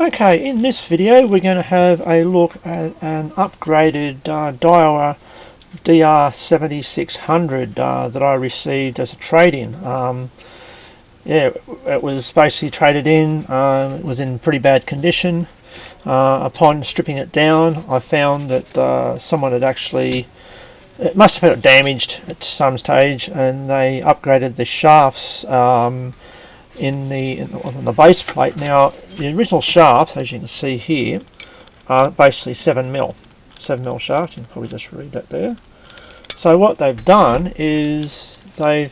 Okay, in this video we're going to have a look at an upgraded Daiwa DR7600 that I received as a trade-in. Yeah, it was basically traded in. It was in pretty bad condition. Upon stripping it down, I found that someone had actually, it must have had it damaged at some stage, and they upgraded the shafts on the base plate. Now, the original shafts, as you can see here, are basically 7mm shaft. You can probably just read that there. So what they've done is they've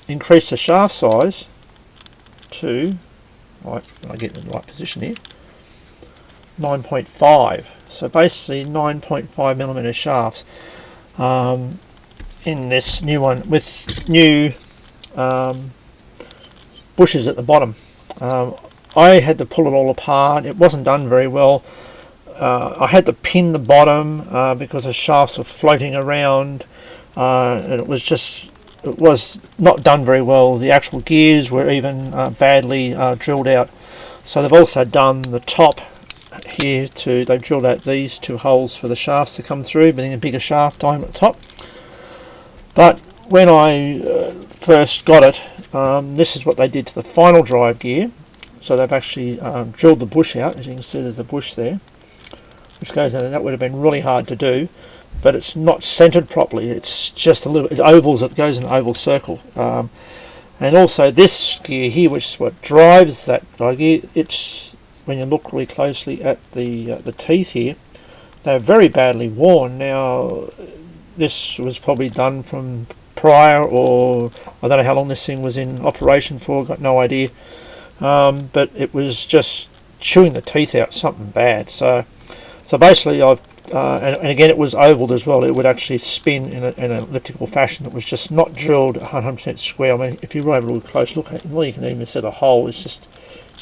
increased the shaft size to, right, when I get in the right position here, 9.5. So basically 9.5mm shafts in this new one with new bushes at the bottom. I had to pull it all apart. It wasn't done very well. I had to pin the bottom because the shafts were floating around, and it was not done very well. The actual gears were even badly drilled out. So they've also done the top here too. They've drilled out these two holes for the shafts to come through, but in a bigger shaft diameter at the top. But when I first got it, this is what they did to the final drive gear. So they've actually drilled the bush out. As you can see, there's a bush there which goes in, and that would have been really hard to do, but it's not centered properly. It's just a little, it ovals, it goes in an oval circle. And also this gear here, which is what drives that drive gear, it's, when you look really closely at the teeth here, they're very badly worn. Now, this was probably done from prior, or I don't know how long this thing was in operation for, got no idea, but it was just chewing the teeth out, something bad. So basically I've and again it was ovaled as well. It would actually spin in an elliptical fashion. It was just not drilled 100% square. I mean, if you have a little close look at it, you can even see the hole. It's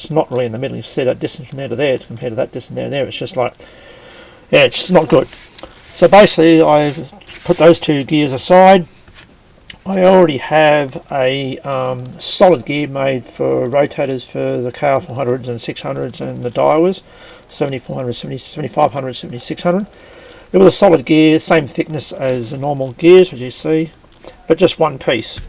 not really in the middle. You see that distance from there to there compared to that distance there and there. It's just like, yeah, it's just not good. So basically I've put those two gears aside. I already have a solid gear made for rotators for the KR400s and 600s and the Daiwas, 7400, 7500, 7600. It was a solid gear, same thickness as the normal gears, as you see, but just one piece.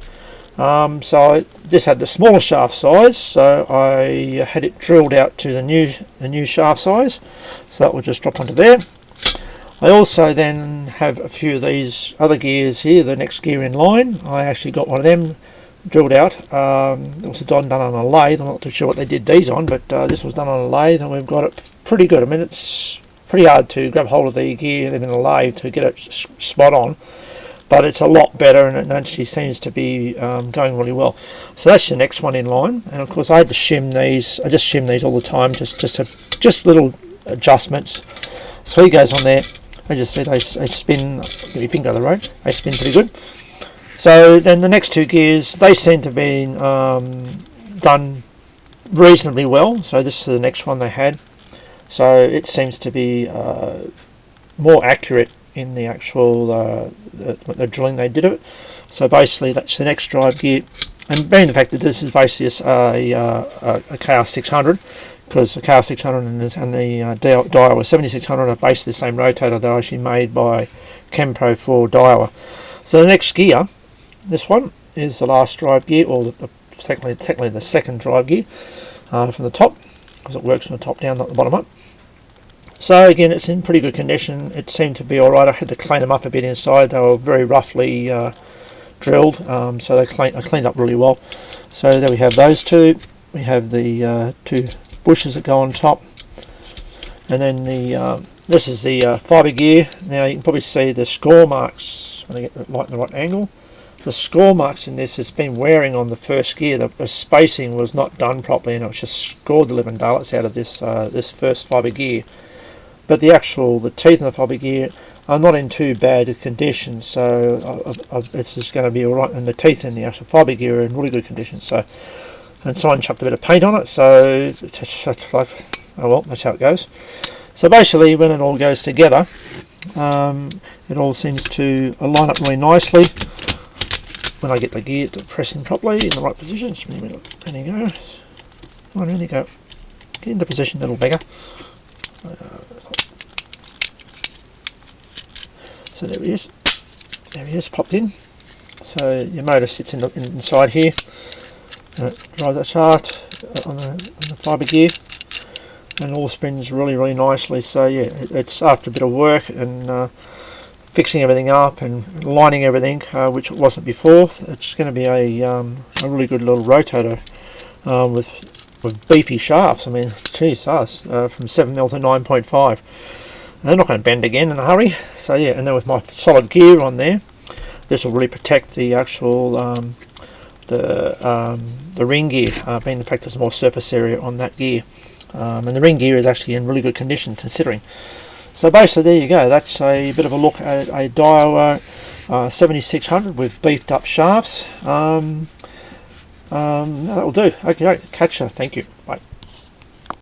So this had the smaller shaft size, so I had it drilled out to the new shaft size, so that will just drop onto there. I also then have a few of these other gears here, the next gear in line. I actually got one of them drilled out. It was done on a lathe. I'm not too sure what they did these on, but this was done on a lathe, and we've got it pretty good. I mean, it's pretty hard to grab hold of the gear in a lathe to get it spot on, but it's a lot better, and it actually seems to be going really well. So that's the next one in line, and of course I had to shim these. I just shim these all the time, just little adjustments. So he goes on there. I just said they spin, get your finger on the road, they spin pretty good. So then the next two gears, they seem to have been done reasonably well. So this is the next one they had. So it seems to be more accurate in the actual the drilling they did of it. So basically that's the next drive gear. And bearing the fact that this is basically a KR600, because the KR600 and the Daiwa 7600 are basically the same rotator. They're actually made by Kempro for Daiwa. So the next gear, this one, is the last drive gear, or technically the second drive gear from the top, because it works from the top down, not the bottom up. So again, it's in pretty good condition. It seemed to be alright. I had to clean them up a bit inside. They were very roughly drilled, so I cleaned up really well. So there we have those two. We have the two bushes that go on top, and then this is the fibre gear. Now you can probably see the score marks when I get the light in the right angle. The score marks in this has been wearing on the first gear. The spacing was not done properly, and it was just scored the living daylights out of this this first fibre gear. But the teeth in the fibre gear are not in too bad a condition, so it's just going to be alright. And the teeth in the actual fibre gear are in really good condition. So. And someone chucked a bit of paint on it, so it's like, oh well, that's how it goes. So basically, when it all goes together, it all seems to line up really nicely. When I get the gear to press in properly in the right position, there you go. There you go. Get into position, little beggar. So there he is. There he is, popped in. So your motor sits inside here, and it drives that shaft on the fibre gear, and all spins really nicely. So yeah, it's after a bit of work and fixing everything up and lining everything, which it wasn't before. It's going to be a really good little rotator with beefy shafts. I mean, geez, us from 7mm to 9.5. They're not going to bend again in a hurry. So yeah, and then with my solid gear on there, this will really protect the actual the ring gear, being the fact there's more surface area on that gear, and the ring gear is actually in really good condition considering. So basically, there you go. That's a bit of a look at a Daiwa 7600 with beefed up shafts. That'll do. Okay, catch ya. Thank you.